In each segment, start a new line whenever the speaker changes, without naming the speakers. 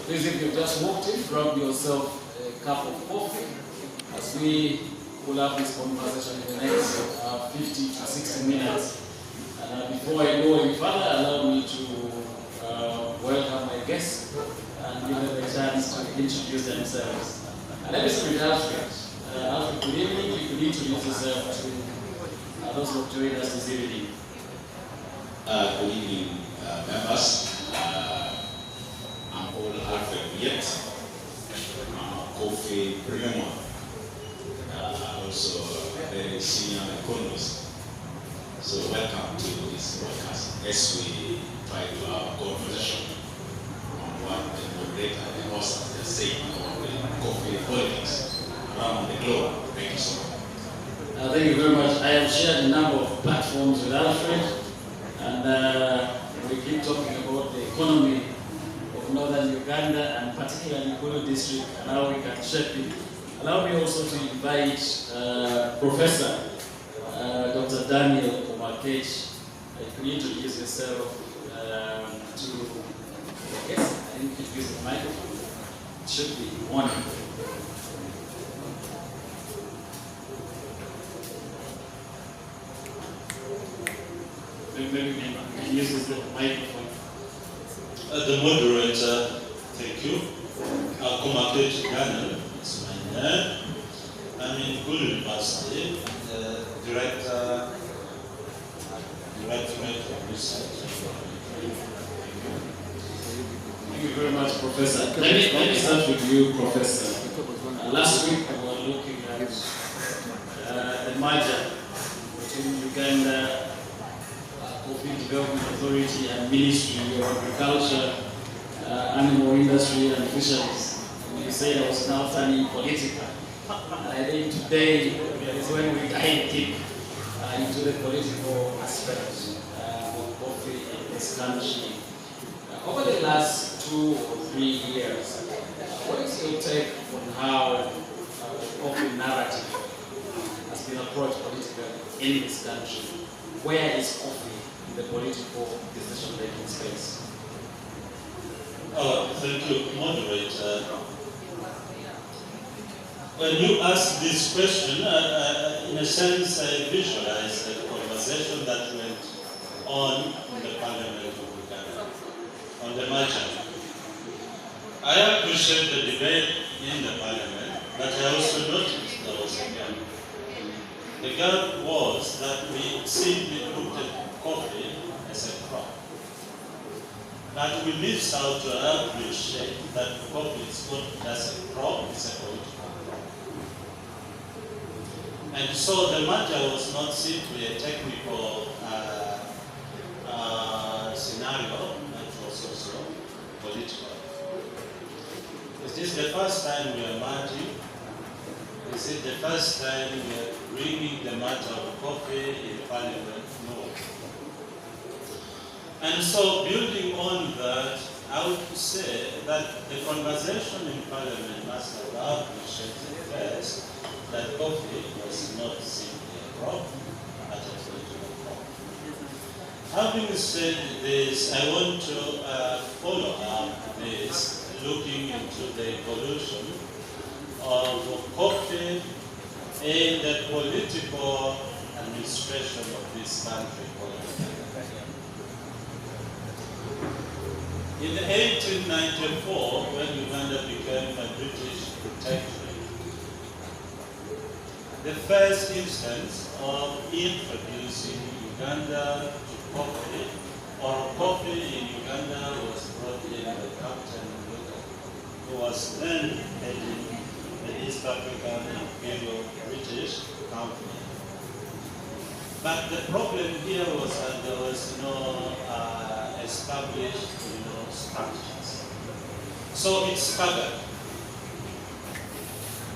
Please, if you just walked in, grab yourself a cup of coffee as we will have this conversation in the next 50 to 60 minutes. And before I go any further, allow me to welcome my guests and give them a chance to introduce themselves. And let me start with Alfred. Alfred, good evening. You could introduce yourself to those who have joined us this evening.
Good evening, members. I'm called Alfred Yet. I'm a coffee premium, also a very senior economist. So welcome to this broadcast as we try to have a conversation on what the moderator and the host has just said about the coffee politics around the globe. Thank you so much.
Thank you very much. I have shared a number of platforms with Alfred, and we keep talking about the economy of northern Uganda and particularly Acholi district and how we can shape it. Allow me also to invite Professor Dr. Daniel Omakech. Can you introduce yourself to, yes, I think you use the microphone. It should be on. Maybe you can use the microphone.
The moderator, thank you. Komakech Daniel is my name. I'm in Acholi University, Directorate of Research.
Thank you very much, Professor. Let me start with you, Professor. Last week we were looking at the merger between Uganda Coffee Development Authority and Ministry of Agriculture, Animal Industry and Fisheries. And you said I was now turning political. And I think today is when we dive deep into the political aspects of coffee in this country. Over the last 2 or 3 years, what is your take on how the coffee narrative has been approached politically in this country? Where is coffee in the political decision-making space?
Thank you, moderator. When you ask this question, in a sense, I visualize the conversation that went on in the Parliament of Uganda on the merger. I appreciate the debate in the Parliament, but I also noticed there was a gap. The gap was that we simply looked at coffee as a crop. But we missed out to appreciate that coffee is not just a crop, it's a political crop. And so the matter was not simply a technical scenario, it was also political. Is this the first time we are merging? Is it the first time we are bringing the matter of coffee in Parliament? No. And so building on that, I would say that the conversation in Parliament must have appreciated first that coffee was not simply a crop, but a political crop. Having said this, I want to follow up this, looking into the evolution of coffee in the political administration of this country. In 1894, when Uganda became a British protectorate, the first instance of introducing Uganda to coffee, or coffee in Uganda, was brought in by Captain Luo, who was then heading the East African Imperial British Company. But the problem here was that there was no established structures. So it's staggered.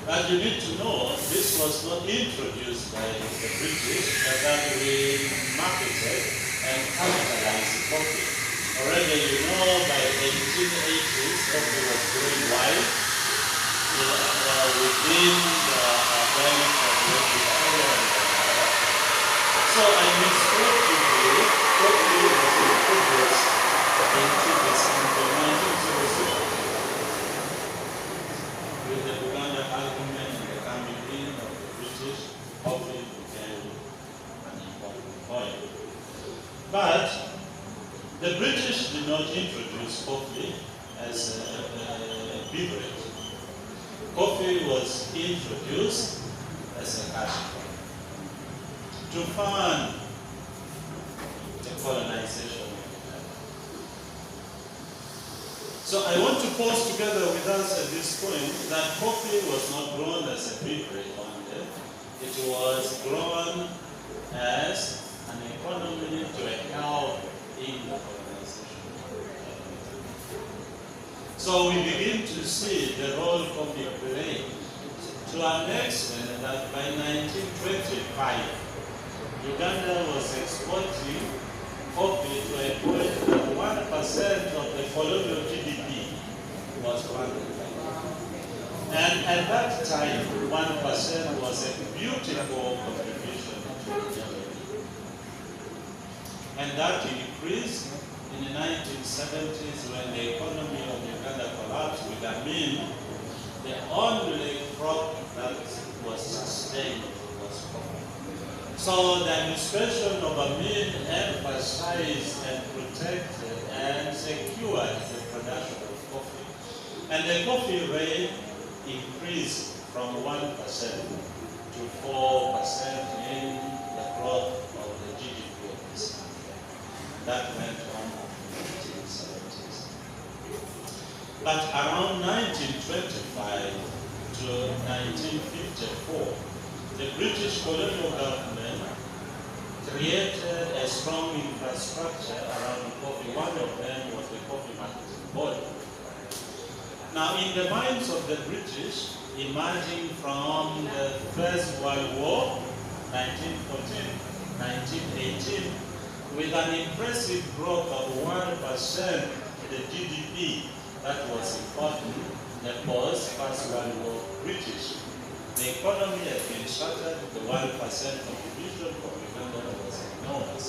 But you need to know this was not introduced by the British, but that we marketed and capitalized coffee. Already you know by the 1880s coffee was growing wide within the bank of Victoria. So I mistook to do coffee was introduced into the 1906. The British did not introduce coffee as a beverage. Coffee was introduced as a cash crop to fund the colonization. So I want to pose together with us at this point that coffee was not grown as a beverage only. It was grown as an economy to help in the colonization. So we begin to see the role coffee played to an extent that by 1925, Uganda was exporting coffee to a point that 1% of the colonial GDP was funded. And at that time, 1% was a beautiful contribution to the GDP. And that increased in the 1970s when the economy of Uganda collapsed with Amin. The only crop that was sustained was coffee. So the administration of Amin emphasized and protected and secured the production of coffee. And the coffee rate increased from 1% to 4% in the growth of the GDP of this country. That went on in the 1970s. But around 1925 to 1954, the British colonial government created a strong infrastructure around coffee. One of them was the Coffee Marketing Board. Now, in the minds of the British, emerging from the First World War, 1914, 1918, with an impressive growth of 1% in the GDP, that was important, the post-First World War British. The economy had been shattered, the 1% contribution from Uganda was enormous.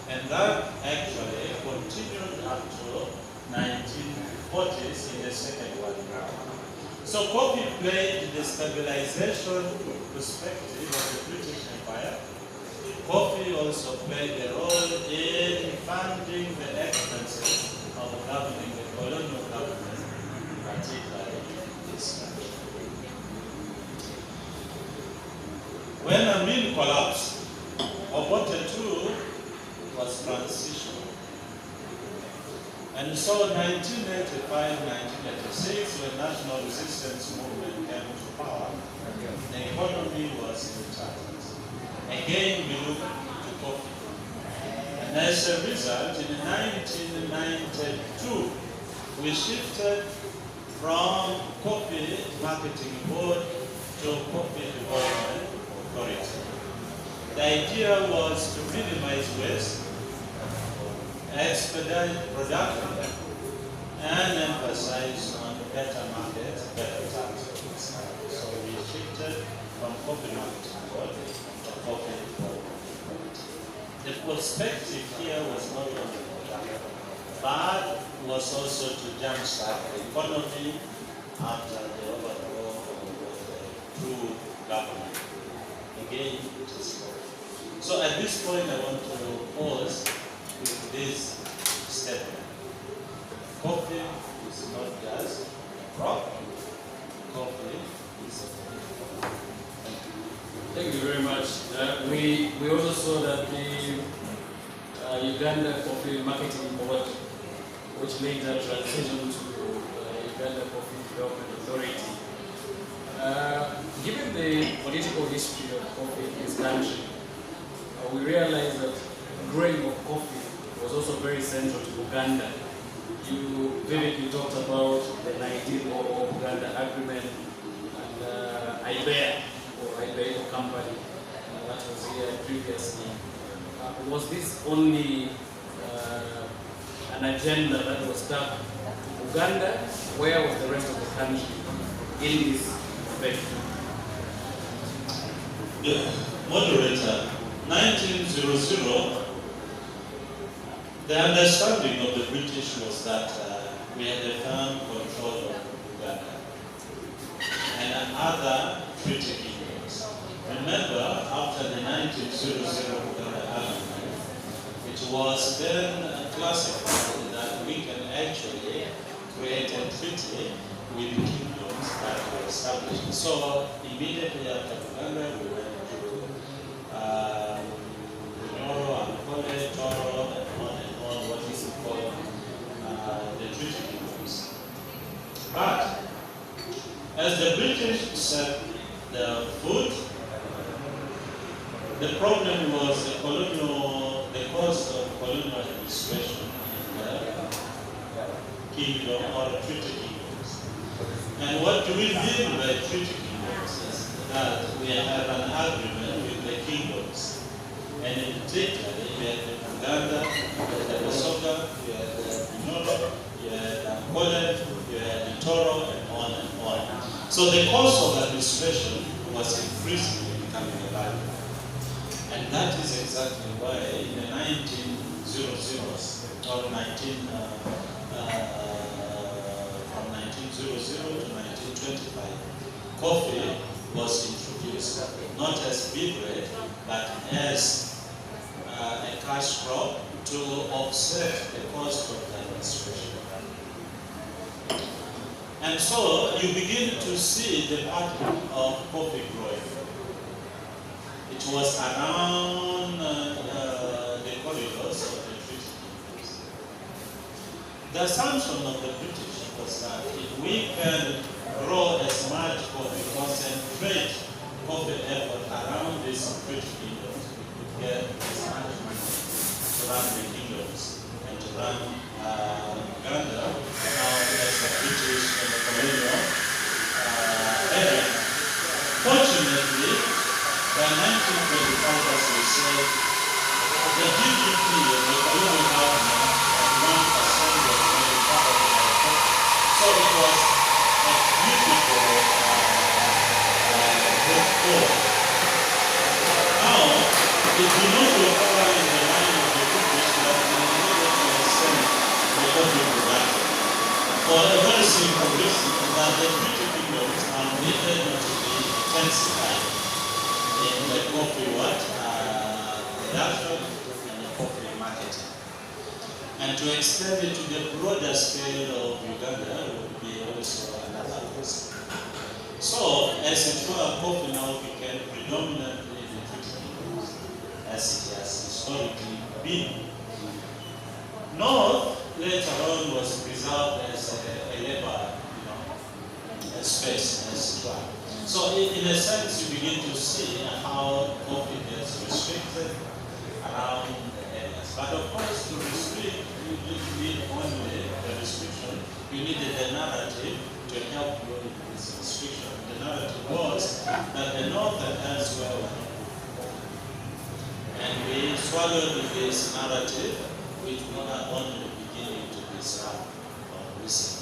And that actually continued up to 1940s in the Second World War. So coffee played the stabilization perspective of the British Empire. Coffee also played a role in funding the expenses of governing the colonial government, particularly in this country. When Amin collapsed, Obote II was transitional. And so 1985, 1986, when national resistance movement came to power, the economy was in tatters. Again, we look to coffee. And as a result, in 1992, we shifted from Coffee Marketing Board to Coffee Development Authority. The idea was to minimize waste, expedite production, and emphasize on better markets, better tax rates. So we shifted from Coffee Marketing Board to Coffee Development. The perspective here was not only production, but was also to jumpstart the economy after the overthrow of the true government. Again, it is coffee. So at this point, I want to pause with this statement. Coffee is not just a crop. Coffee is a food.
Thank you very much. We also saw that the Uganda Coffee Marketing Board, which made that transition to Uganda Coffee Development Authority. Given the political history of coffee in this country, we realized that growing of coffee was also very central to Uganda. You vividly talked about the 1900 Uganda Agreement and IBEA, or IBEA company, that was here previously. Was this only an agenda that was stuck to Uganda? Where was the rest of the country in this spectrum?
Moderator, 1900, the understanding of the British was that we had a firm control of Uganda and other treaty kingdoms. Remember, after the 1900 Uganda Agreement, it was then classified that we can actually create a treaty with the kingdoms that were established. So immediately after Uganda, we went to Acholi, Toro, and on what is called the treaty kingdoms. But as the British said the food, the problem was the cost of colonial administration in the kingdom or treaty kingdoms. And what do we mean by treaty kingdoms is that we have an agreement with the kingdoms. And in particular, you had the Uganda, you had the Lesotho, you had the Bunyoro, you had the Acholi, you had the Toro, and on and on. So the cost of administration was increasingly becoming a barrier. And that is exactly why in the 1900s, or from 1900 to 1925, coffee was introduced, not as beverage, but as a cash crop to offset the cost of the administration. And so you begin to see the pattern of coffee growing. It was around the corridors of the treaty kingdoms. The assumption of the British was that if we can grow as much coffee, concentrate coffee effort around these treaty kingdoms, we could get as much money to run the kingdoms and to run Uganda now as the British and the colonial area. Fortunately, by 1925, as we said, the GDP of the colonial government was 1% of the power. So it was a beautiful report. Now, it did not recover in the mind of the British that they needed to extend the coffee production. For a very simple reason, that the British kingdoms are needed to be intensified in the coffee production and the coffee marketing. And to extend it to the broader scale of Uganda would be also another reason. So, as it were, coffee now became predominantly the treaty kingdoms, as it has historically been. North later on was preserved as a labor space, as it were. So in a sense, you begin to see how coffee gets restricted around the areas. But of course, to restrict, you didn't need only the restriction, you needed the narrative to help you with this restriction. The narrative was that the North and elsewhere were not good. And we swallowed this narrative, which we are only beginning to disrupt recently.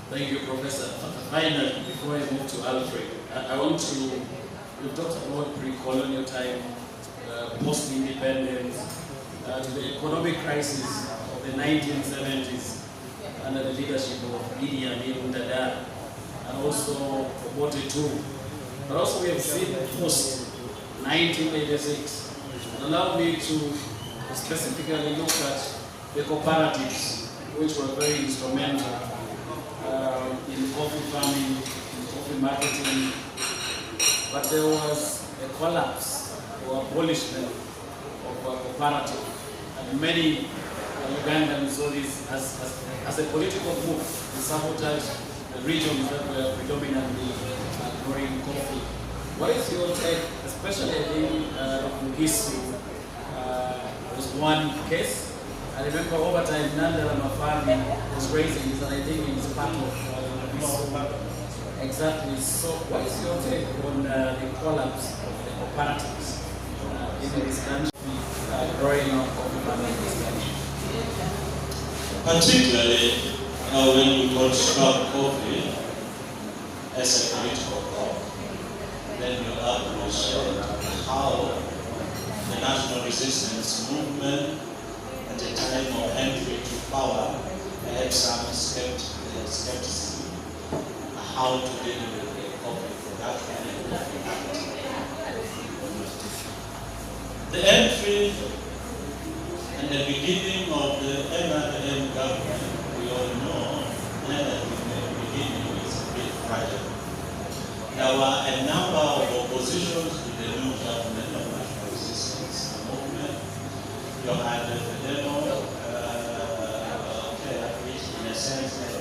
Thank you, Professor. Finally, before I move to Alfred, I want to, we've talked about pre-colonial time, post-independence, to the economic crisis of the 1970s under the leadership of Idi Amin Dada, and also Obote II. But also we have seen post-1986. And allow me to specifically look at the cooperatives, which were very instrumental in coffee farming, in coffee marketing, but there was a collapse or abolishment of cooperative, and many Ugandans saw this as a political move to sabotage the regions that were predominantly growing coffee. What is your take, especially in Mugisu? Was one case. I remember over time, Nandala Mafami was raising this, and I think it is part of this. Exactly. So, what is your take on the collapse of the cooperatives in this country, growing up coffee farming in this country?
Particularly when we construct coffee as a political crop, then you appreciate how the national resistance movement at the time of entry to power had some skepticism how to deal with the coffee production and coffee marketing. The entry the beginning of the M government, we all know that the beginning is a bit fragile. There were a number of oppositions to the new government of national resistance movement. You had the Federal, which in a sense had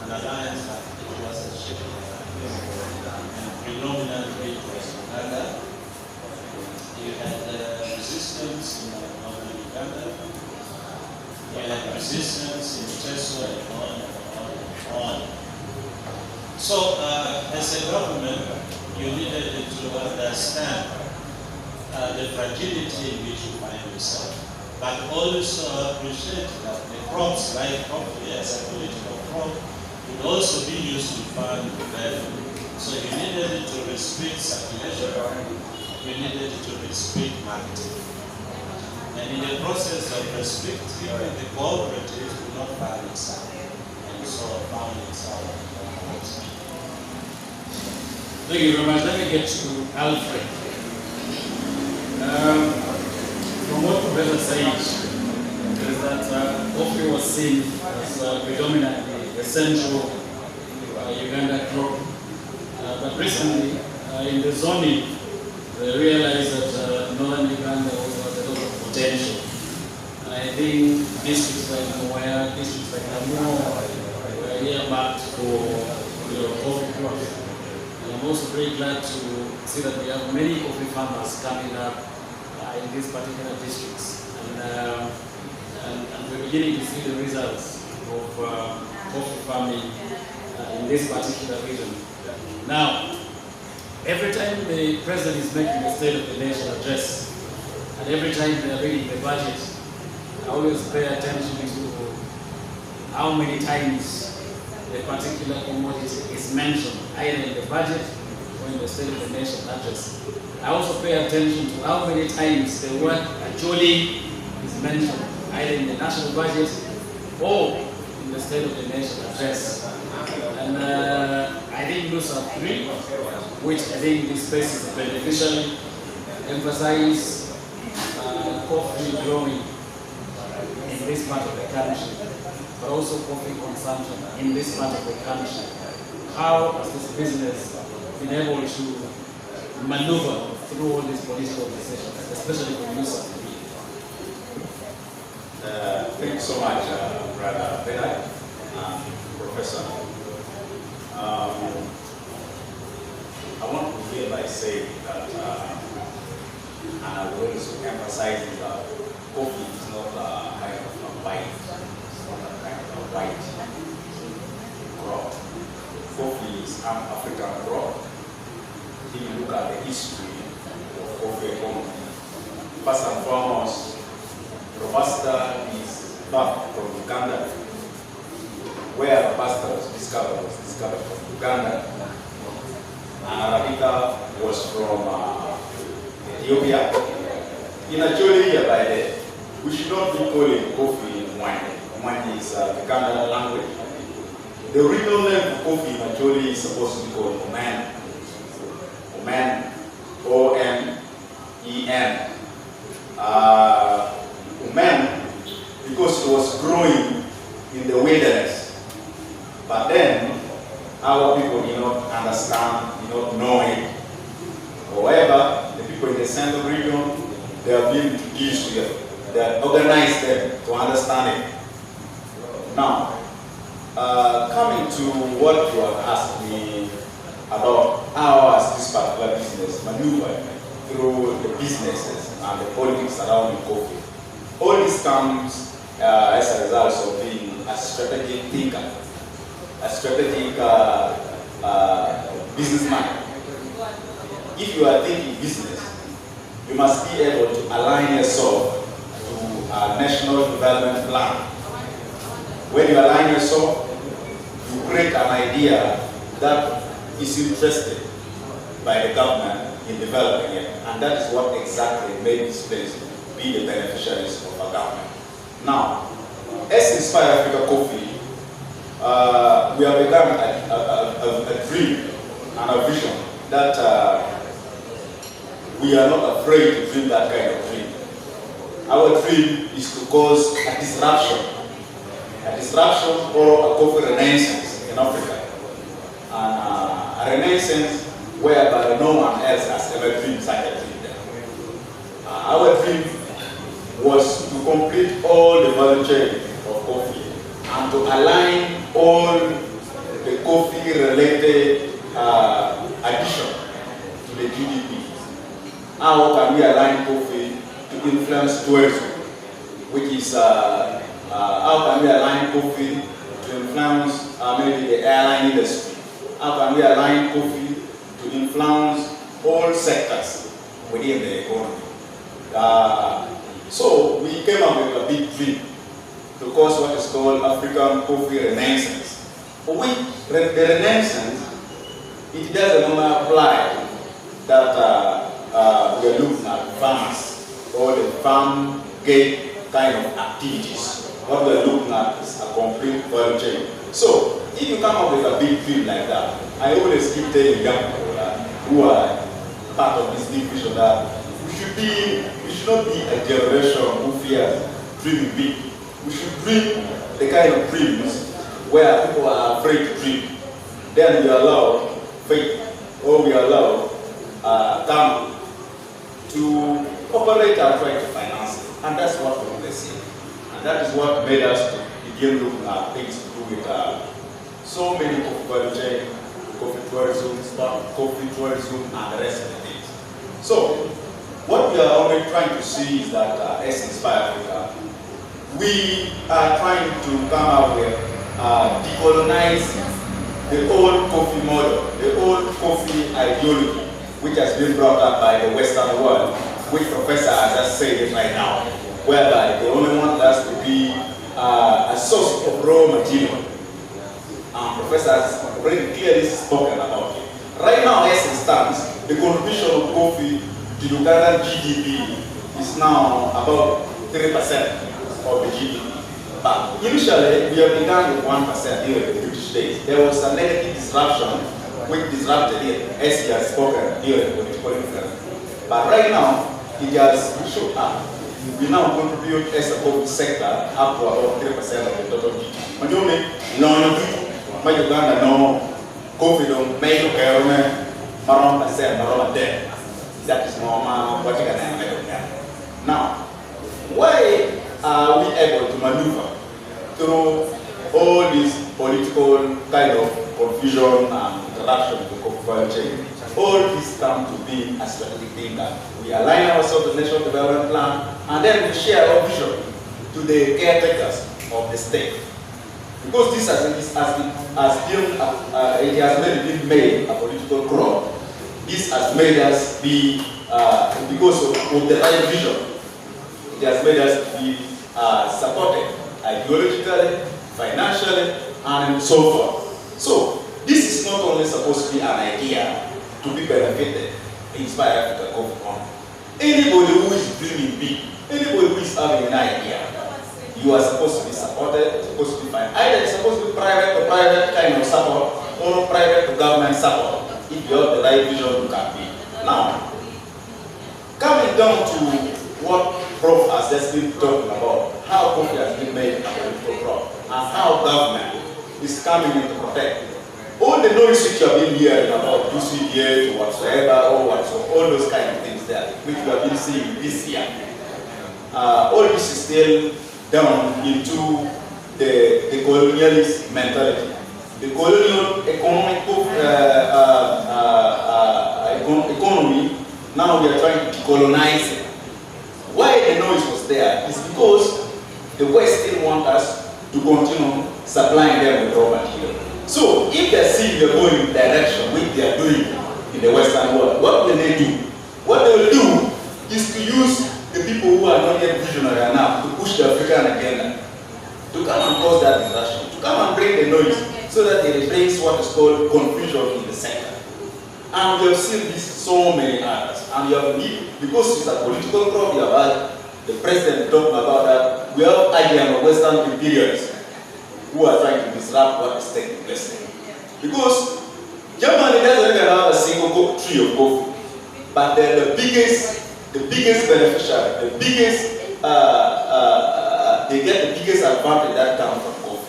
an alliance that it was a ship, and predominantly it was Uganda. You had resistance in northern Uganda. You had resistance in Teso and on. So, as a government, you needed to understand the fragility in which you find yourself, but also appreciate that the crops like coffee as a political crop would also be used to fund development. So you needed to restrict circulation, you needed to restrict marketing. And in the process of restricting, the cooperative would not find itself, and so found itself.
Thank you very much. Let me get to Alfred. From what Professor said, is that coffee was seen as predominantly the central Uganda crop. But recently, in the zoning, they realized that northern Uganda also has a lot of potential. And I think districts like Mwea, districts like Amur were earmarked for coffee crops. I'm also very glad to see that we have many coffee farmers coming up in these particular districts. And we're beginning to see the results of coffee farming in this particular region. Now, every time the President is making the State of the Nation address, and every time they are reading the budget, I always pay attention to how many times a particular commodity is mentioned, either in the budget or in the State of the Nation address. I also pay attention to how many times the word Acholi is mentioned, either in the national budget or in the State of the Nation address. And I think those are three, which I think this space is beneficial. Emphasize coffee growing in this part of the country, but also coffee consumption in this part of the country. How has this business been able to maneuver through all these political decisions, especially for youth?
Thank you so much, Brother Bernard, Professor. I want to begin by saying that, and I will also emphasize that coffee is not a kind of a white, it's not a kind of a white crop. Coffee is an African crop. If you look at the history of coffee economy, first and foremost, Robusta is back from Uganda, where Robusta was discovered from Uganda, and Arabica was from Ethiopia. In Acholi here by the, we should not be calling coffee wine. Wine is the Ugandan language. The original name for coffee in Acholi is supposed to be called Oman. Oman, O-M-E-N. Oman, because it was growing in the wilderness. But then, our people did not understand, did not know it. However, the people in the central region, they have been introduced to it. They have organized them to understand it. Now, coming to what you have asked me about how has this particular business maneuvered through the businesses and the politics around the coffee. All this comes as a result of being a strategic thinker, a strategic businessman. If you are thinking business, you must be able to align yourself to a national development plan. When you align yourself, you create an idea that is interested by the government in developing it. And that is what exactly made this place be the beneficiaries of our government. Now, as Inspire Africa Coffee, we have begun a dream and a vision that we are not afraid to dream that kind of dream. our dream is to cause a disruption or a coffee renaissance in Africa. And a renaissance whereby no one else has ever dreamed such a dream. Our dream was to complete all the value chain of coffee and to align all the coffee-related addition to the GDP. How can we align coffee to influence tourism, which is how can we align coffee to influence maybe the airline industry? How can we align coffee to influence all sectors within the economy? So we came up with a big dream to cause what is called African Coffee Renaissance. For which the Renaissance, it doesn't only apply that we are looking at farmers or the farm gate kind of activities. What we are looking at is a complete value chain. So if you come up with a big dream like that, I always keep telling young people who are part of this big vision that we should not be a generation who fears dreaming big. We should dream the kind of dreams where people are afraid to dream. Then we allow faith, or we allow them to operate and try to finance it. And that's what we want to see. And that is what made us to begin looking at things to do with so many coffee value chain, coffee tourism, and the rest of the things. So, what we are only trying to see is that as Inspire Africa, we are trying to come up with decolonizing the old coffee model, the old coffee ideology, which has been brought up by the Western world, which Professor has just said it right now, whereby they only want us to be a source of raw material. Professor has already clearly spoken about it. Right now, as it stands, the contribution of coffee to Ugandan GDP is now about 3% of the GDP. But initially, we have begun with 1% during the British days. There was a negative disruption which disrupted it, as he has spoken during political influence. But right now, it has shot up. We now contribute as a coffee sector up to about 3% of the total GDP. My Uganda no coffee don't make around percent, around 10. That is normal. What you can make. Now, why are we able to maneuver through all this political kind of confusion and interruption to the coffee value chain? All this come to be a strategic thing that we align ourselves with the National Development Plan, and then we share our vision to the caretakers of the state. Because this it has been made a political crop. This has made us be, because of the right vision, it has made us be supported ideologically, financially, and so forth. So, this is not only supposed to be an idea to be benefited, Inspire Africa Coffee Company. Anybody who is dreaming big, anybody who is having an idea, you are supposed to be supported, supposed to be fine. Either it's supposed to be private to private kind of support, or private to government support. If you have the right vision, you can be. Now, coming down to what Prof has just been talking about, how coffee has been made a political crop, and how government is coming in to protect it. All the noise which you have been hearing about UCDA to whatsoever, or whatsoever, all those kind of things there, which we have been seeing this year, all this is still down into the colonialist mentality. The colonial economy, now we are trying to decolonize it. Why the noise was there is because the West still want us to continue supplying them with raw material. So if they see we are going in the direction which they are doing in the Western world, what will they do? What they will do is to use the people who are not yet visionary enough to push the African agenda, to come and cause that disruption, to come and bring the noise, so that it brings what is called confusion in the sector. And we have seen this so many others. And you have, because it's a political crop, you have had the president talking about that. We have again Western imperialists who are trying to disrupt what is taking place. Because Germany doesn't even have a single tree of coffee, but they're the biggest beneficiary, the biggest they get the biggest advantage that comes from coffee.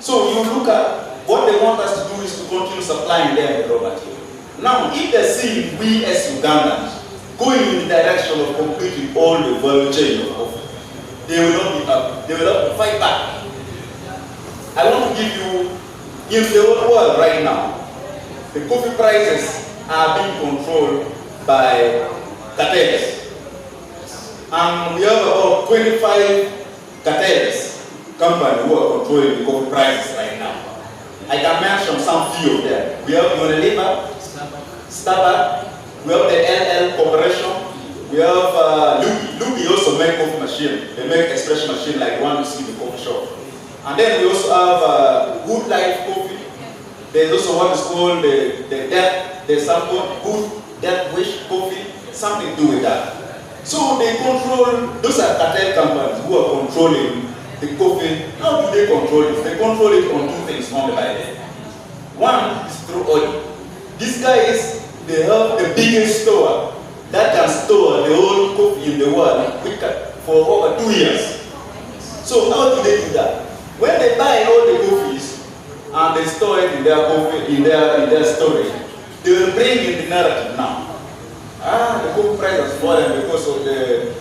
So you look at what they want us to do is to continue supplying them with raw material. Now, if they see we as Ugandans going in the direction of completing all the value chain of coffee, they will not be up. They will have to fight back. I want to give you, in the whole world right now, the coffee prices are being controlled by cartels. And we have about 25 cartels companies who are controlling the coffee prices right now. I can mention some few of them. We have Unilever, Starbucks, we have the LL Corporation, we have Lugi also make coffee machine. They make espresso machine like one you see in the coffee shop. And then we also have Good Life Coffee. There's also what is called there's some Good Death Wish Coffee, something to do with that. So they control, those are cartel companies who are controlling the coffee. How do they control it? They control it on two things only by them. One is through oil. These guys, they have the biggest store that can store the whole coffee in the world quicker for over 2 years. So how do they do that? When they buy all the coffees and they store it in their coffee, in their storage, they will bring in the narrative now. The coffee price has fallen because of the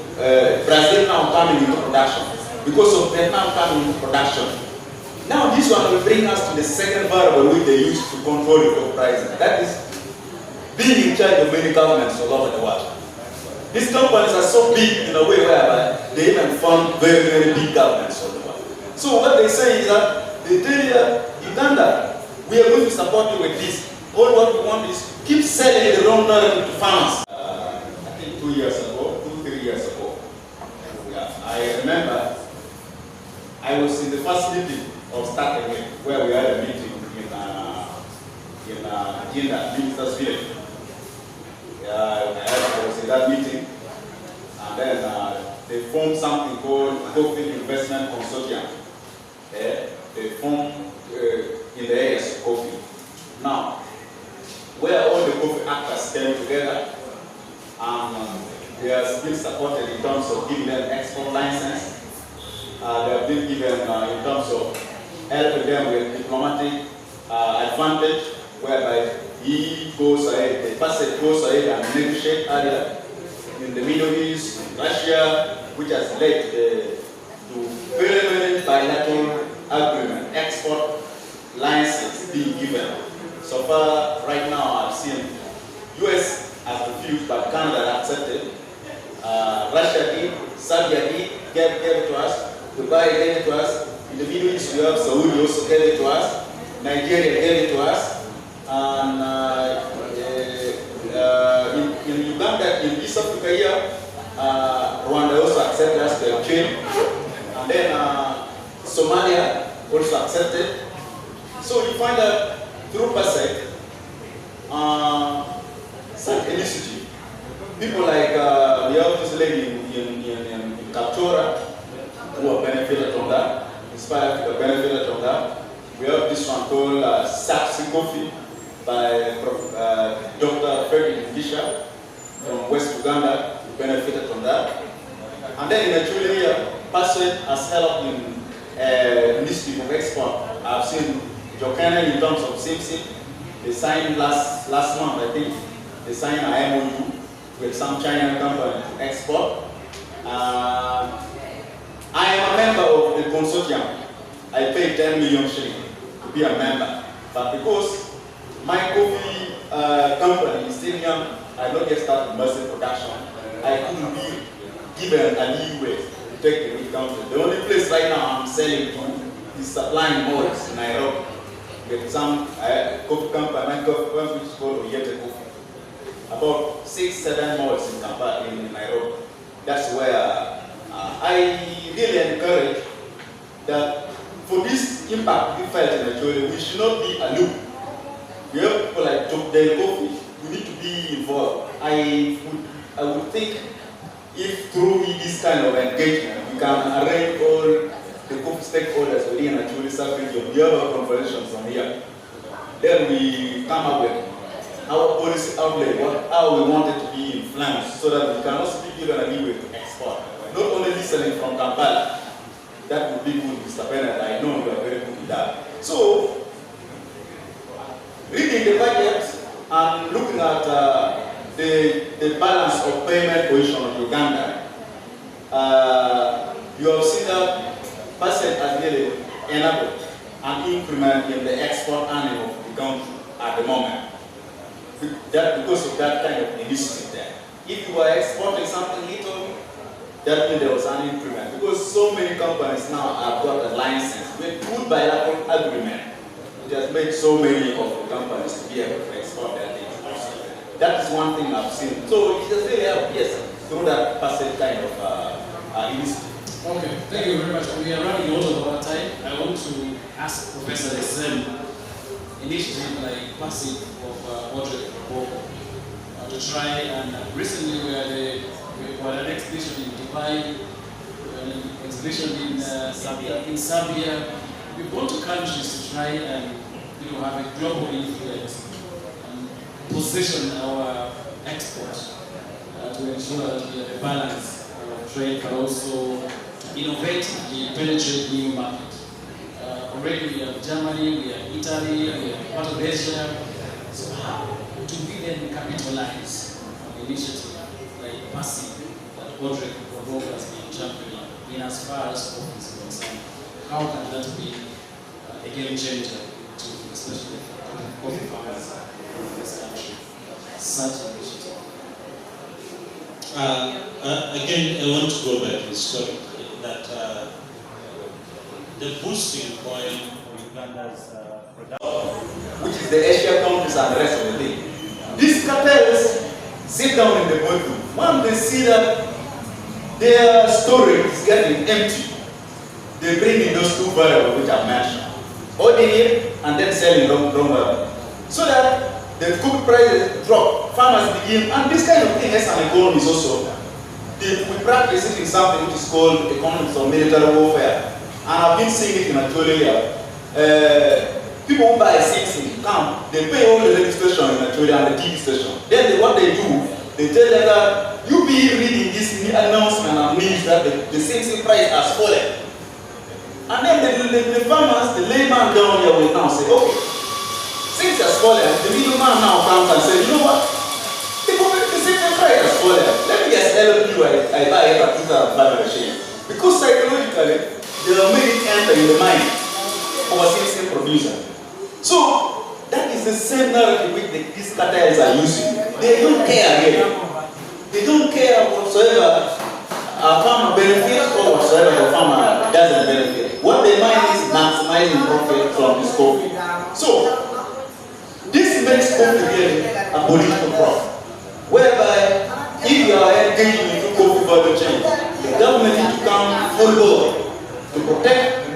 Brazil now coming into production, because of Vietnam coming into production. Now this one will bring us to the second variable which they use to control the coffee prices. That is being in charge of many governments all over the world. These companies are so big in a way whereby they even fund very, very big governments all over the world. So what they say is that they tell you, Uganda, we are going to support you with this. All what we want is keep selling the wrong narrative to farmers. I think 3 years ago, I remember I was in the first meeting of starting it, where we had a meeting in Jinda, Minister's Village. I was in that meeting, and then they formed something called Coffee Investment Consortium. They formed in the areas of coffee. Now, where all the coffee actors came together, they are still supported in terms of giving them export license. They have been given in terms of helping them with diplomatic advantage, whereby he goes ahead, the person goes ahead and negotiate area in the Middle East, Russia, which has led to very, very bilateral agreement, export license being given. So far, right now, I've seen US has refused, but Canada accepted. Russia did, Serbia did, gave it to us. Dubai gave it to us. In the Middle East, we have Saudi also gave it to us. Nigeria gave it to us. And in Uganda, in East Africa here, Rwanda also accepted us to Acholi. And then Somalia also accepted. So you find that through PASEC, some initiative, people like we have this lady in Kapchora who are benefited from that, Inspire Africa benefited from that. We have this one called Saxi Coffee by Dr. Frederick Gisha from West Uganda, who benefited from that. And then in Acholi here, PASEC has helped in initiative of export. I've seen Jokana in terms of SIMSIM. They signed last month, I think. They signed an MOU with some Chinese company to export. I am a member of the consortium. I paid 10 million shillings to be a member. But because my coffee company is still young, I not yet started massive production, I couldn't be given a leeway to take the lead country. The only place right now I'm selling to is supplying molds in Nairobi with some coffee company which is called Oyete Coffee. About 6-7 molds in Nairobi. That's where I really encourage that for this impact we felt in Acholi, we should not be aloof. We have people like Del Coffee, we need to be involved. I would think if through this kind of engagement, we can arrange all the coffee stakeholders within Acholi sub-region, we have our conversations on here. Then we come up with our policy outlay, how we want it to be influenced, so that we can also be given a leeway to export. not only listening from Kampala. That would be good, Mr. Bennett. I know you are very good with that. So, reading the budget and looking at the balance of payment position of Uganda, you have seen that percent has really enabled an increment in the export earning of the country at the moment. Because of that kind of initiative there. If you are exporting something little, that means there was an increment. Because so many companies now have got a license with good bilateral agreement. It has made so many of the companies to be able to export their things. That is one thing I've seen. So it has really helped, yes, through that passive kind of initiative.
Okay, thank you very much. We are running out of our time. I want to ask Professor the same initiative like passive of portrait to try, and recently we had an exhibition in Dubai, an exhibition in Serbia. We go to countries to try and have a global influence and position our export to ensure that we have a balance of trade, but also innovatively penetrate new markets. Already we have Germany, we have Italy, we have part of Asia. So how do we then capitalize on initiative like passive that Audrey Provoke has been championing in as far as coffee is concerned? How can that be a game changer to especially coffee farmers in this country? Such an initiative.
Again, I want to go back to the story that the boosting point of Uganda's production,
which is the Asian countries and the rest of the thing. These cartels sit down in the boardroom. When they see that their storage is getting empty, they bring in those two variables which I mentioned, ordinary and then selling long variable. So that the cook prices drop, farmers begin, and this kind of thing as an economist also. We practice it in something which is called economics of military warfare. And I've been seeing it in Acholi. People who buy things in camp, they pay all the registration in Acholi and the TV station. Then what they do, they tell them that you be reading this announcement and news that the same price has fallen. And then the farmers, the layman down here will now say, okay, since it has fallen, the middleman now comes and says, you know what? The same price has fallen. Let me just help you, I buy it at 2,500 shillings. Because psychologically, they have made it enter in the mind of a citizen producer. So, that is the same narrative which these cartels are using. They don't care really. They don't care whatsoever a farmer benefits or whatsoever the farmer doesn't benefit. What they mind is maximizing profit from this coffee. So, this makes coffee really a political problem. Whereby, if you are engaging into coffee value chain, the government needs to come full board to protect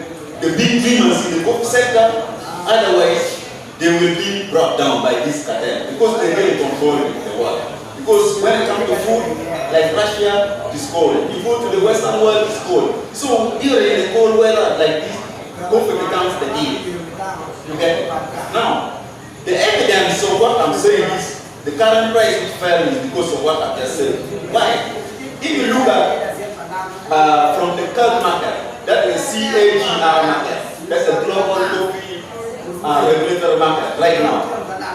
the big dreamers in the coffee sector. Otherwise, they will be brought down by this cartel because they really control the world. Because when it comes to food, like Russia, it's cold. You go to the Western world, it's cold. So here in the cold weather like this, coffee becomes the deal. You get it? Now, the evidence of what I'm saying is the current price which fell is because of what I've just said. Why? If you look at from the current market, that is CAGR market. That's a global coffee regulatory market right now.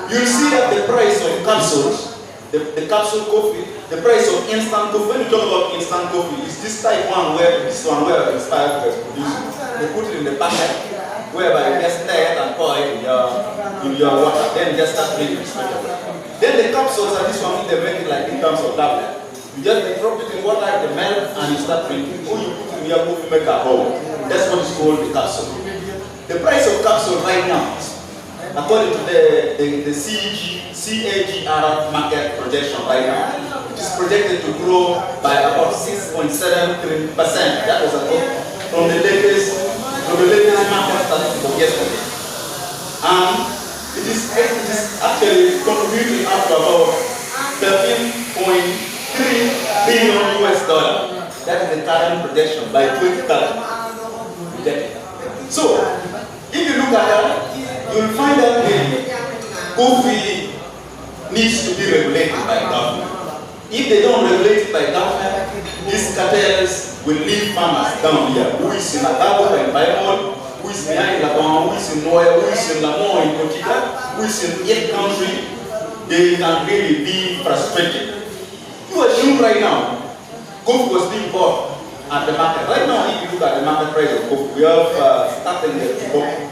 You'll see that the price of capsules, the capsule coffee, the price of instant coffee. When you talk about instant coffee, it's this type one where Inspired is producing. They put it in the packet, whereby you just stir it and pour it in your water. Then you just start drinking straight away. Then the capsules are this one, they make it like in terms of tablet. You just drop it in water, the melt, and you start drinking. Or you put it in your coffee maker at home. That's what is called the capsule. The price of capsule right now, according to the CAGR market projection right now, it is projected to grow by about 6.73%. That was from the latest market statistics of yesterday. And it is actually contributing up to about $13.3 billion US. That is the current projection by 2030. So, if you look at that, you will find that the coffee needs to be regulated by government. If they don't regulate it by government, these cartels will leave farmers down here. Who is in Agabo and Baimon, who is behind Labon, who is in Noya, who is in Lamon in Kotika, who is in yet country, they can really be frustrated. You assume right now, coffee was being bought at the market. Right now, if you look at the market price of coffee, we have started the coffee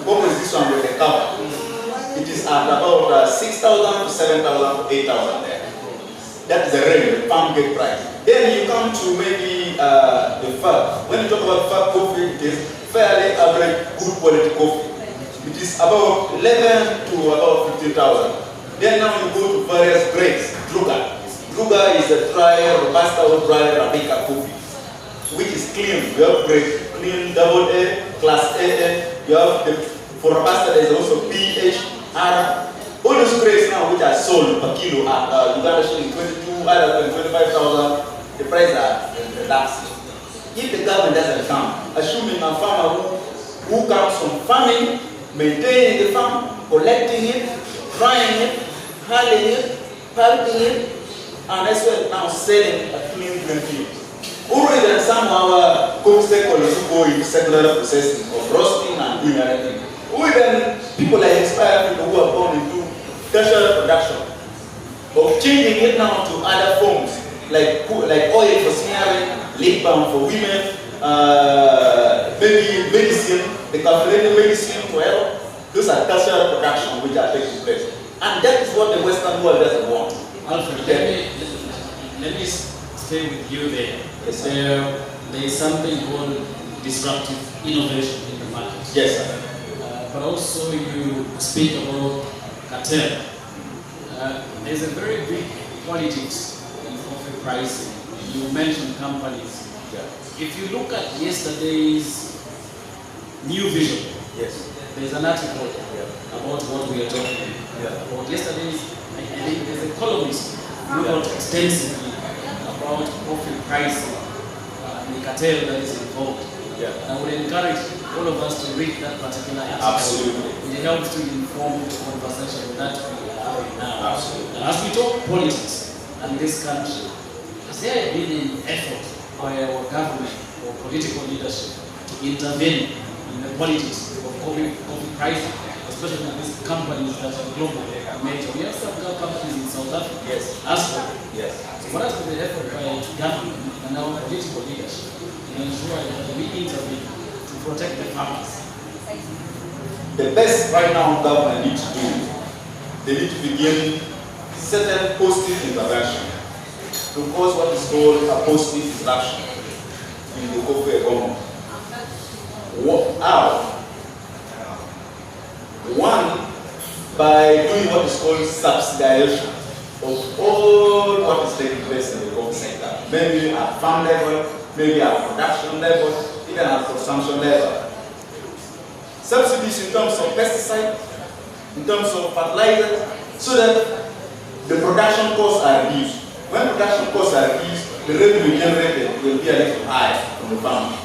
is this one with the cover. It is at about 6,000 to 7,000 to 8,000 there. That is the range, the farm gate price. Then you come to maybe the fab. When you talk about fab coffee, it is fairly average, good quality coffee. It is about 11 to about 15,000. Then now you go to various grades. Druga is a dry, robusta or dry Arabica coffee, which is clean. You have grade clean, double A, class AA. You have the, for robusta there is also PH, R. All those grades now which are sold per kilo at Uganda shilling 22, either 25,000. The price are relaxed. If the government doesn't come, assuming a farmer who comes from farming, maintaining the farm, collecting it, drying it, handling it, pulping it, and as well now selling a clean green. Already then some of our cook stakeholders who go into secular processing of roasting and doing everything. Then people like inspired people who are born into tertiary production of changing it now to other forms like oil for smearing, lip balm for women, maybe medicine, the calculated medicine, whatever. Those are tertiary production which are taking place. And that is what the Western world doesn't want.
Alfred, let me stay with you there.
Yes,
there is something called disruptive innovation in the market.
Yes, sir.
But also you speak about cartel. There's a very big politics in coffee pricing. You mentioned companies.
Yeah.
If you look at yesterday's New Vision,
Yes.
there's an article about what we are talking about. Yesterday's, I think there's a columnist who wrote extensively about coffee pricing and the cartel that is involved.
Yeah.
I would encourage all of us to read that particular article.
Absolutely.
It helps to inform the conversation that we are having now.
Absolutely.
And as we talk politics in this country, has there been an effort by our government or political leadership to intervene in the politics of coffee pricing, especially with these companies that are global major? We have some companies in South Africa.
Yes.
As well.
Yes.
So what has been the effort by government and our political leadership to ensure that we intervene to protect the farmers?
The best right now government needs to do, they need to begin certain positive intervention to cause what is called a positive disruption in the coffee economy. How? One, by doing what is called subsidization of all what is taking place in the coffee sector. Maybe at farm level, maybe at production level, even at consumption level. Subsidies in terms of pesticide, in terms of fertilizer, so that the production costs are reduced. When production costs are reduced, the revenue generated will be a little high from the farmer.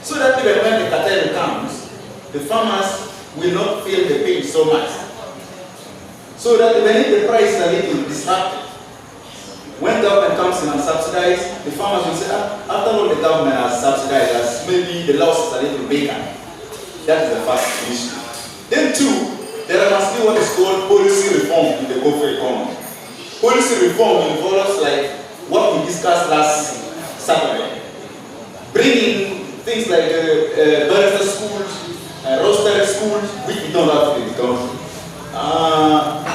So that even when the cartel comes, the farmers will not feel the pain so much. So that even if the price is a little disrupted, when government comes in and subsidizes, the farmers will say, after all the government has subsidized us, maybe the loss is a little bigger. That is the first issue. Then two, there must be what is called policy reform in the coffee economy. Policy reform involves like what we discussed last Saturday. Bringing things like barista schools, roastery schools, which we don't have in the country.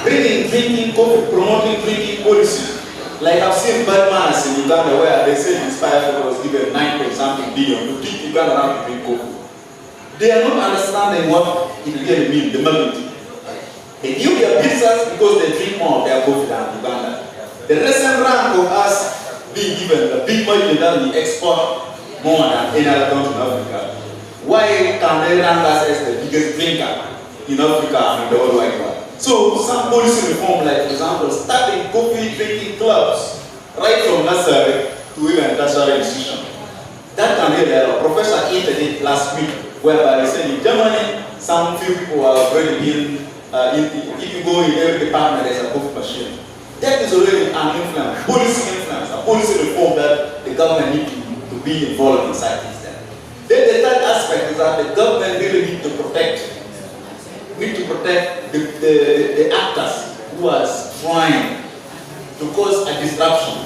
Bringing drinking coffee, promoting drinking policy. Like I've seen bad manners in Uganda where they say Inspire was given 9.something billion to teach Uganda how to drink coffee. They are not understanding what it really means, the magnitude. They give their business because they drink more of their coffee than Uganda. The recent rank of us being given the big budget that we export more than any other country in Africa. Why can they rank us as the biggest drinker in Africa and the whole wide world? So some policy reform, like for example, starting coffee drinking clubs right from nursery to even tertiary institution. That can be there. Professor hinted it last week, whereby they said in Germany, some few people are already been, if you go in every department, there's a coffee machine. That is already an influence, policy a policy reform that the government needs to to be involved inside this. Then the third aspect is that the government really need to protect the actors who are trying to cause a disruption.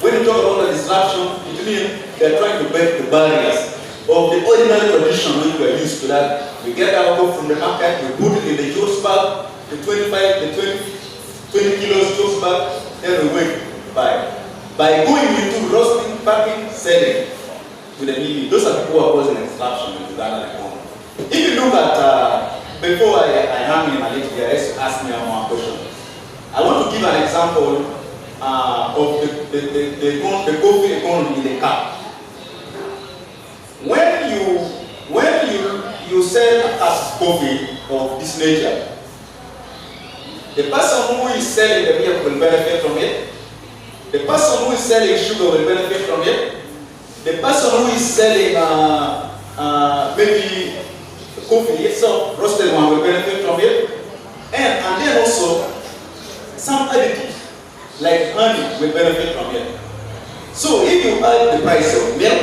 When you talk about a disruption, it means they are trying to break the barriers of the ordinary condition which we are used to. That we get our coffee from the market, we put it in the juice bag, the 20 kilos juice bag, then we wait by going into roasting, packing, selling to the EU. Those are people who are causing a disruption in Uganda and Congo. If you look at before I hang in my leg here, let's ask me one question. I want to give an example of the coffee economy in the cup. When you sell a cup of coffee of this nature, the person who is selling the milk will benefit from it. The person who is selling sugar will benefit from it. The person who is selling maybe coffee itself, roasted one, will benefit from it. And then also some additives like honey will benefit from it. So if you add the price of milk,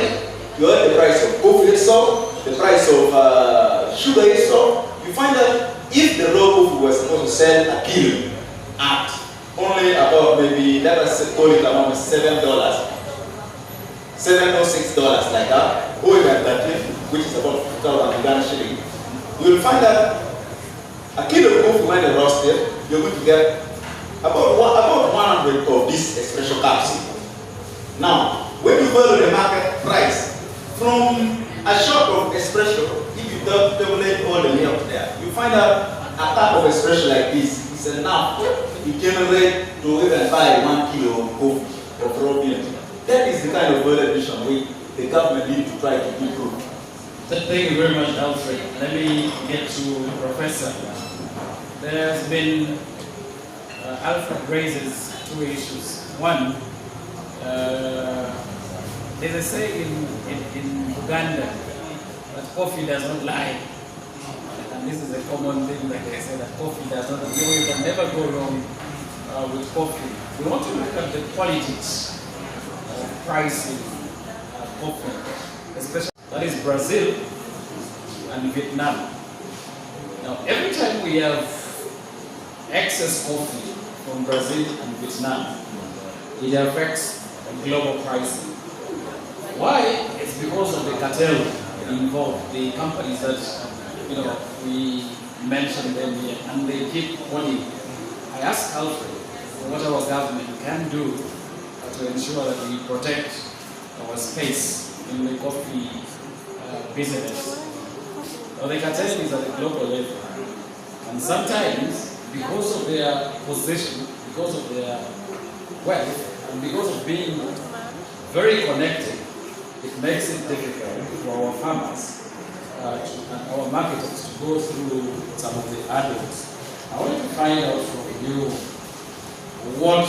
you add the price of coffee itself, the price of sugar itself, you find that if the raw coffee was supposed to sell a kilo at only about maybe, let us call it around $7, $7 or $6 like that, or even 13, which is about 2,000 Uganda shilling, you will find that a kilo of coffee when roasted, you're going to get about 100 of these espresso capsules. Now, when you value the market price from a shot of espresso, if you tabulate all the milk there, you find out a cup of espresso like this is enough to generate to even buy 1 kilo of coffee of raw milk. That is the kind of value addition the government need to try to improve.
Thank you very much, Alfred. Let me get to Professor. There has been, Alfred raises two issues. One, there's a saying in Uganda that coffee does not lie. And this is a common thing that they say, that coffee does not lie. You can never go wrong with coffee. We want to look at the qualities of pricing coffee, especially that is Brazil and Vietnam. Now, every time we have excess coffee from Brazil and Vietnam, it affects global pricing. Why? It's because of the cartel involved, the companies that we mentioned them here, and they keep wanting. I asked Alfred what our government can do to ensure that we protect our space in the coffee business. Now, the cartel is at the global level, and sometimes because of their position, because of their wealth, and because of being very connected, it makes it difficult for our farmers and our marketers to go through some of the adults. I want to find out from you what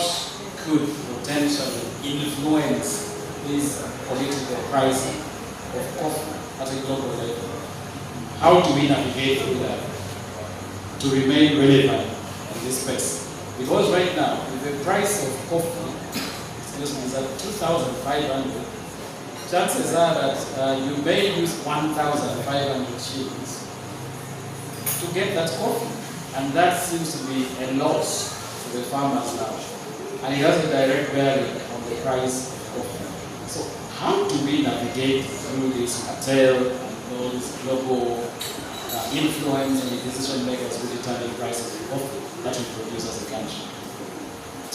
could potentially influence this political pricing of coffee at a global level. How do we navigate through that to remain relevant in this space? Because right now, if the price of coffee is at 2,500, chances are that you may use 1,500 shillings to get that coffee. And that seems to be a loss to the farmers now. And it has a direct bearing on the price of coffee. So how do we navigate through this cartel and all this global influence and the decision makers who determine the price of the coffee that we produce as a country?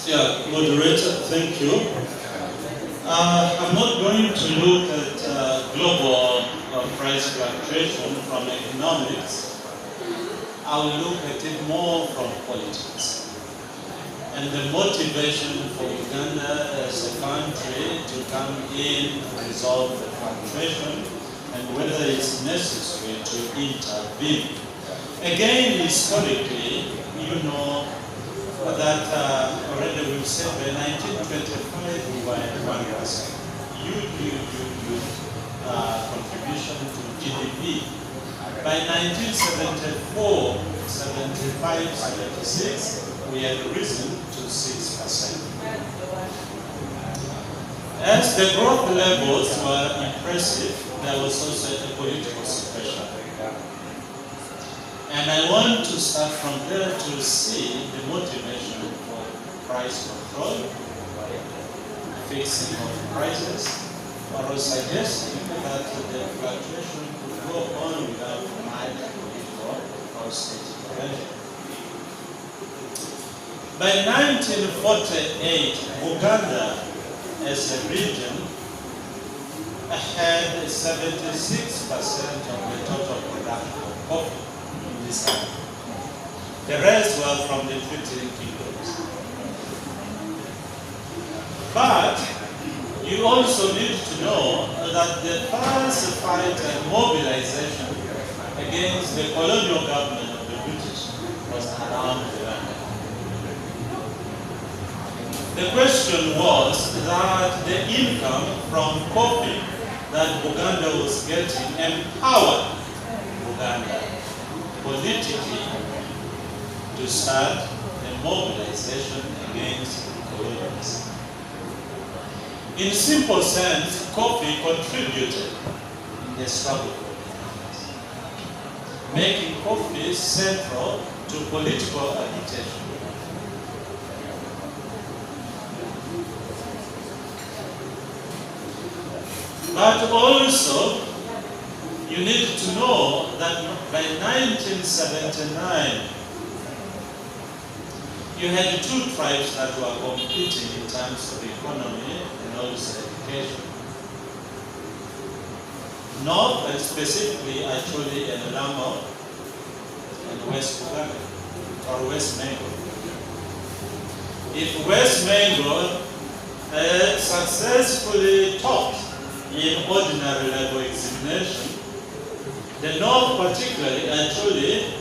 Yeah, moderator, thank you. I'm not going to look at global price fluctuation from economics. I'll look at it more from politics. And the motivation for Uganda as a country to come in and resolve the fluctuation, and whether it's necessary to intervene. Again, historically, you know that already we've said by 1925 we were at 1%. Huge contribution to GDP. By 1974, 75, 76, we had risen to 6%. As the growth levels were impressive, there was also a political suppression. And I want to start from there to see the motivation for price control, fixing of prices, or suggesting that the fluctuation could go on without much political or state intervention. By 1948, Uganda as a region had 76% of the total production of coffee in this country. The rest were from the Treaty Kingdoms. But you also need to know that the first fight and mobilization against the colonial government of the British was around the land. The question was that the income from coffee that Uganda was getting empowered Uganda politically to start a mobilization against colonialism. In simple sense, coffee contributed in the struggle for independence, making coffee central to political agitation. But also, you need to know that by 1979, you had two tribes that were competing in terms of economy and also education. North, and specifically Acholi and Lamo, and West Uganda, or West Mengo. If West Mengo successfully taught in ordinary level examination, the North particularly, Acholi,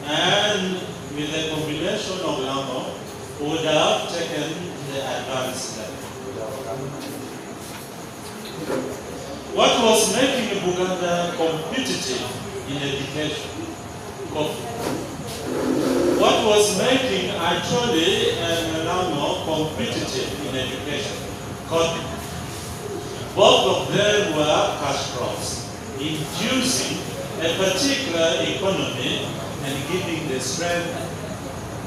and with a combination of Lamo, would have taken the advanced level. What was making Uganda competitive in education? Coffee. What was making Acholi and Lamo competitive in education? Cotton. Both of them were cash crops, inducing a particular economy and giving the strength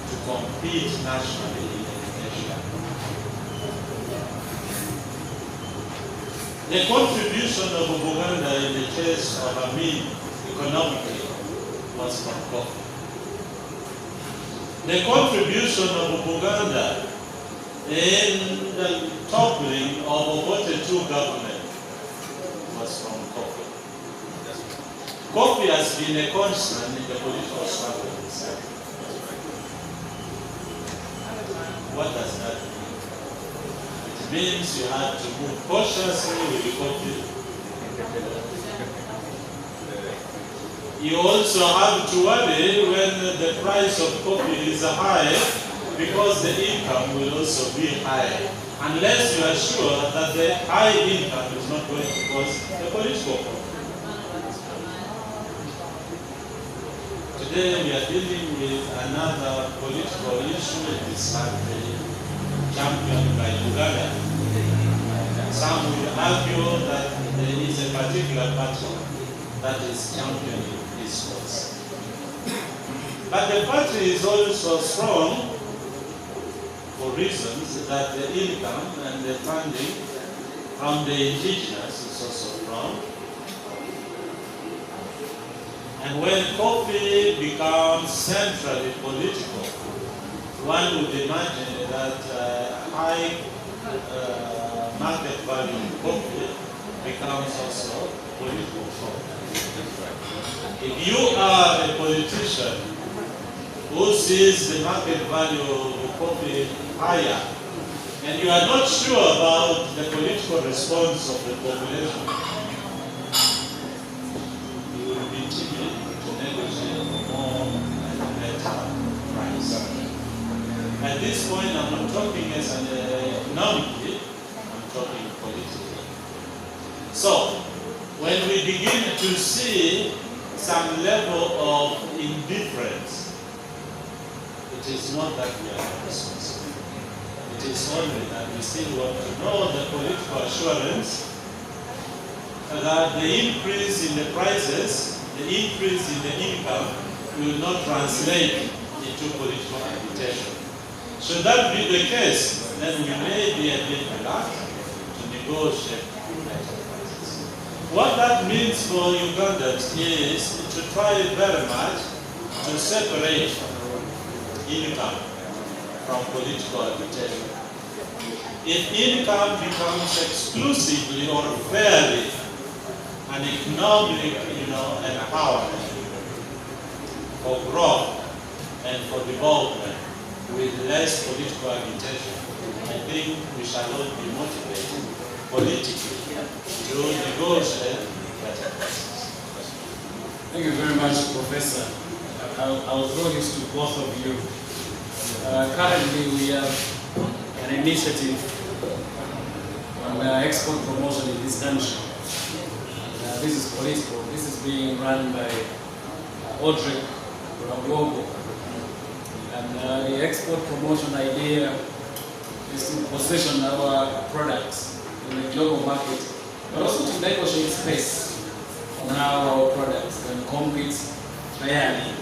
to compete nationally in education. The contribution of Uganda in the case of Amin economically was from coffee. The contribution of Uganda in the toppling of Obote II government was from coffee. Coffee has been a constant in the political struggle itself. What does that mean? It means you have to move cautiously with the coffee. You also have to worry when the price of coffee is high, because the income will also be high, unless you are sure that the high income is not going to cause a political problem. Today we are dealing with another political issue in this country, championed by Uganda. Some will argue that there is a particular party that is championing this cause. But the party is also strong for reasons that the income and the funding from the indigenous is also strong. And when coffee becomes centrally political, one would imagine that high market value of coffee becomes also political. If you are a politician who sees the market value of coffee higher, and you are not sure about the political response of the population, you will be timid to negotiate more and better price. At this point, I'm not talking as an economically, I'm talking politically. So, when we begin to see some level of indifference, it is not that we are not responsible. It is only that we still want to know the political assurance that the increase in the prices, the increase in the income will not translate into political agitation. Should that be the case, then we may be a bit relaxed to negotiate better prices. What that means for Ugandans is to try very much to separate income from political agitation. If income becomes exclusively or fairly an economic, empowerment for growth and for development with less political agitation, I think we shall not be motivated politically to negotiate better prices.
Thank you very much, Professor. I'll throw this to both of you. Currently, we have an initiative on export promotion in this country. This is political. This is being run by Audrey Rambogo. And the export promotion idea is to position our products in the global market, but also to negotiate space on how our products can compete fairly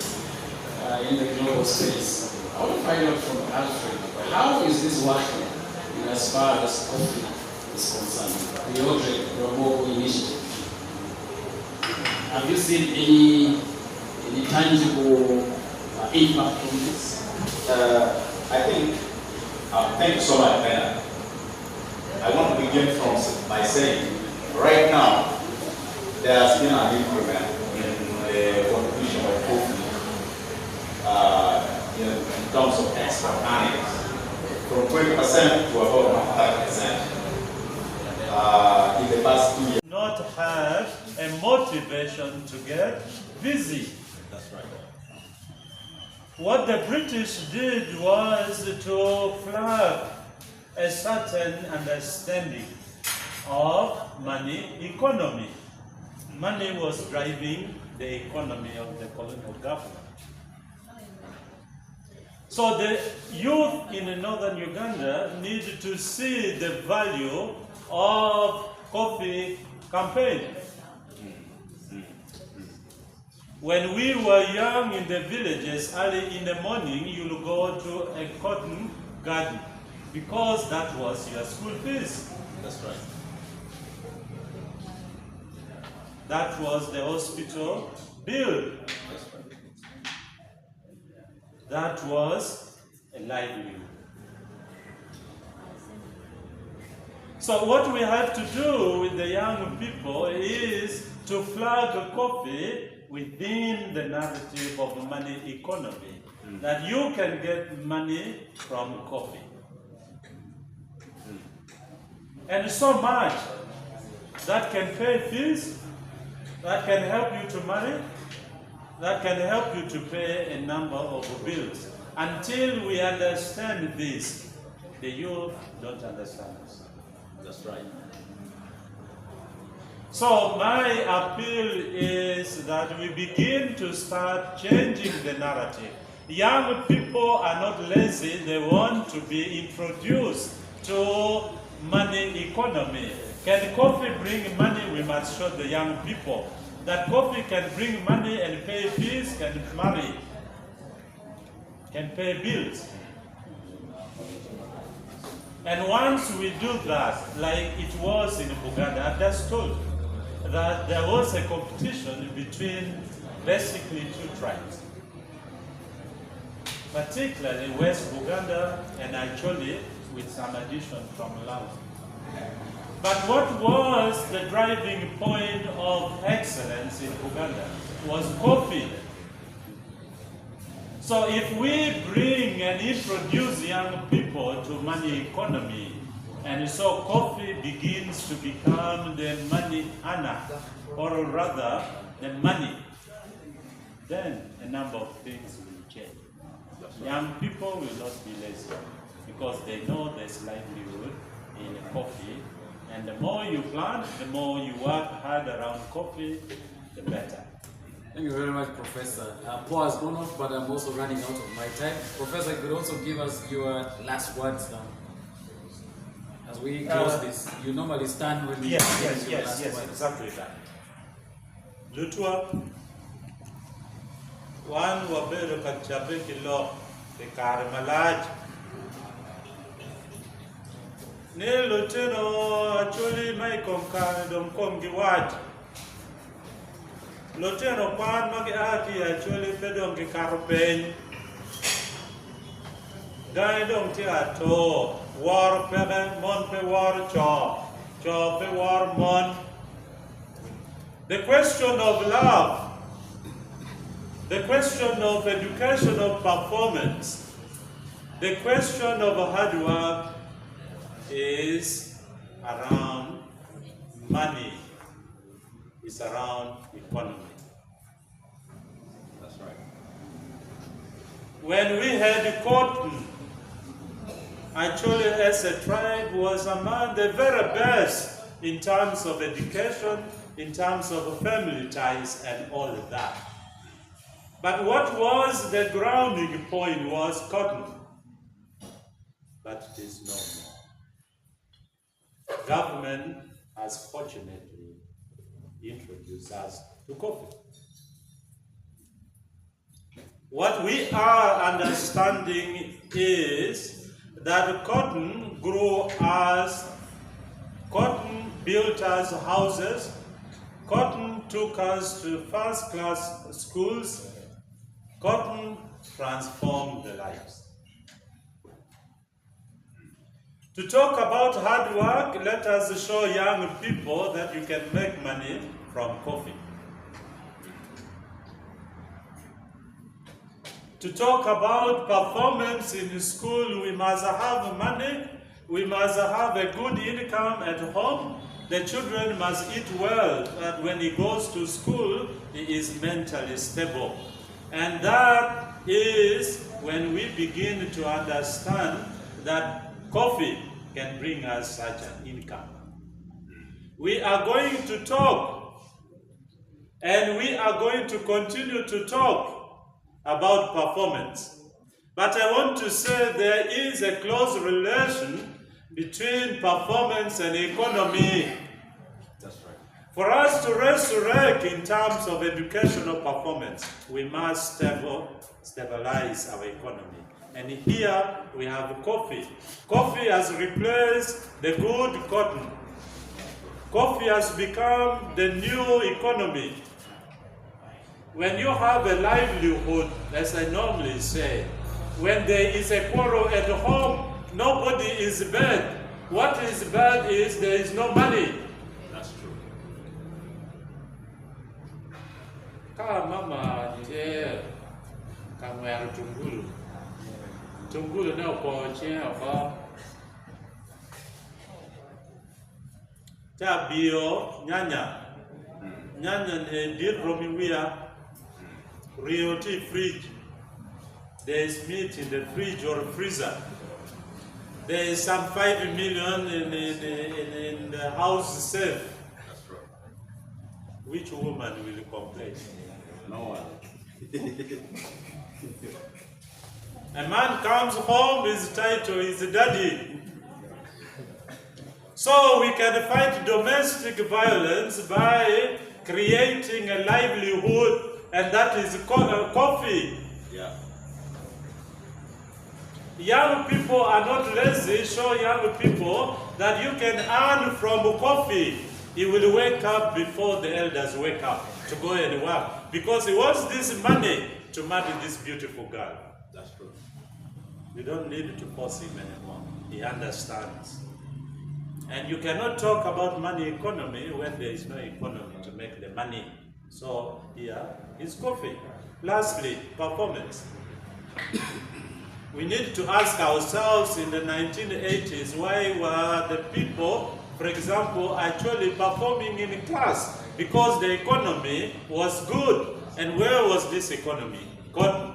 in the global space. I want to find out from Alfred, how is this working as far as coffee is concerned, the Audrey Rambogo initiative? Have you seen any tangible impact from this?
I think, thank you so much, Bernard. I want to begin by saying, right now, there has been an increment in the contribution of coffee in terms of export earnings, from 20% to about 30% in the past 2 years.
Not have a motivation to get busy.
That's right.
What the British did was to flag a certain understanding of money economy. Money was driving the economy of the colonial government. So the youth in northern Uganda need to see the value of coffee campaign. When we were young in the villages, early in the morning, you'll go to a cotton garden because that was your school fees.
That's right.
That was the hospital bill.
That's right.
That was a livelihood. So what we have to do with the young people is to flag coffee within the narrative of money economy, that you can get money from coffee. And so much that can pay fees, that can help you to marry, that can help you to pay a number of bills. Until we understand this, the youth don't understand us.
That's right.
So my appeal is that we begin to start changing the narrative. Young people are not lazy, they want to be introduced to money economy. Can coffee bring money? We must show the young people that coffee can bring money and pay fees, can marry, can pay bills. And once we do that, like it was in Buganda, I've just told you that there was a competition between basically two tribes, particularly West Buganda and Acholi, with some addition from Laos. But what was the driving point of excellence in Buganda was coffee. So if we bring and introduce young people to money economy, and so coffee begins to become the money earner, or rather the money, then a number of things will change. Young people will not be lazy because they know there's livelihood in coffee, and the more you plant, the more you work hard around coffee, the better.
Thank you very much, Professor. Paul has gone off, but I'm also running out of my time. Professor, could also give us your last words now. As we close this, you normally stand when you
Yes,
words.
exactly that. Lutua, one wabero kachabe kilo, the karmalaj. Ne loteno actually may come dom kom giwaj. Loteno pan magi aki actually pedong ki karpen. Dai dong ti ato war pebe mon pe war cho pe war mon. The question of love, the question of education of performance, the question of hard work is around money, is around economy.
That's right.
When we had cotton, Acholi as a tribe was among the very best in terms of education, in terms of family ties and all of that. But what was the grounding point was cotton. But it is no more. Government has fortunately introduced us to coffee. What we are understanding is that cotton grew as cotton built us houses, cotton took us to first-class schools, cotton transformed the lives. To talk about hard work, let us show young people that you can make money from coffee. To talk about performance in school, we must have money, we must have a good income at home. The children must eat well, that when he goes to school, he is mentally stable. And that is when we begin to understand that coffee can bring us such an income. We are going to talk, and we are going to continue to talk about performance. But I want to say there is a close relation between performance and economy.
That's right.
For us to resurrect in terms of educational performance, we must stabilize our economy. And here we have coffee. Coffee has replaced the good cotton. Coffee has become the new economy. When you have a livelihood, as I normally say, when there is a quarrel at home, nobody is bad. What is bad is there is no money.
That's true.
Ka mama je kamera tungulu. Tungulu na ko che apa. Ta bio nyanya. Nyanya ne dir romiwia. Rio tea fridge. There is meat in the fridge or freezer. There is some 5 million in the house safe.
That's right.
Which woman will complain?
No one.
A man comes home, his title is daddy. So we can fight domestic violence by creating a livelihood, and that is coffee.
Yeah.
Young people are not lazy. Show young people that you can earn from coffee. He will wake up before the elders wake up to go and work, because he wants this money to marry this beautiful girl.
That's true.
We don't need to force him anymore. He understands. And you cannot talk about money economy when there is no economy to make the money. So here is coffee. Lastly, performance. We need to ask ourselves in the 1980s, why were the people, for example, actually performing in class? Because the economy was good. And where was this economy? Cotton.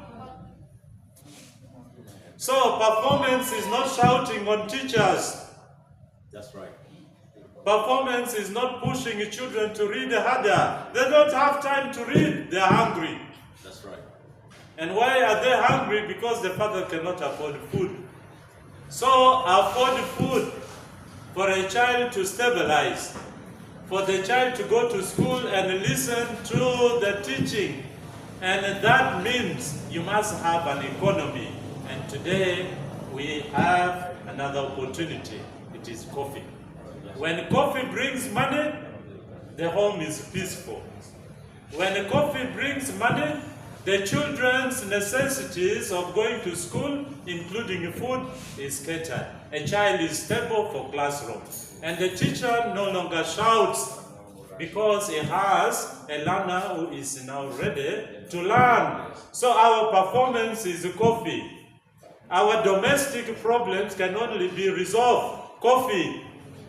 So performance is not shouting on teachers.
That's right.
Performance is not pushing children to read harder. They don't have time to read. They are hungry.
That's right.
And why are they hungry? Because the father cannot afford food. So afford food for a child to stabilize, for the child to go to school and listen to the teaching. And that means you must have an economy. And today we have another opportunity. It is coffee. When coffee brings money, the home is peaceful. When coffee brings money, the children's necessities of going to school, including food, is catered. A child is stable for classroom. And the teacher no longer shouts because he has a learner who is now ready to learn. So our performance is coffee. Our domestic problems can only be resolved. Coffee.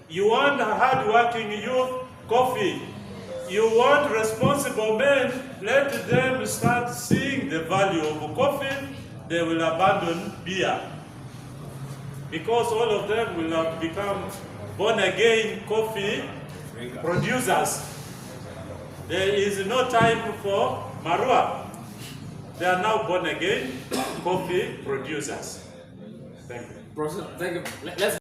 You want a hard-working youth? Coffee. You want responsible men? Let them start seeing the value of coffee. They will abandon beer. Because all of them will have become born-again coffee producers. There is no time for Marua. They are now born-again coffee producers. Thank you.
Professor, thank you. Let's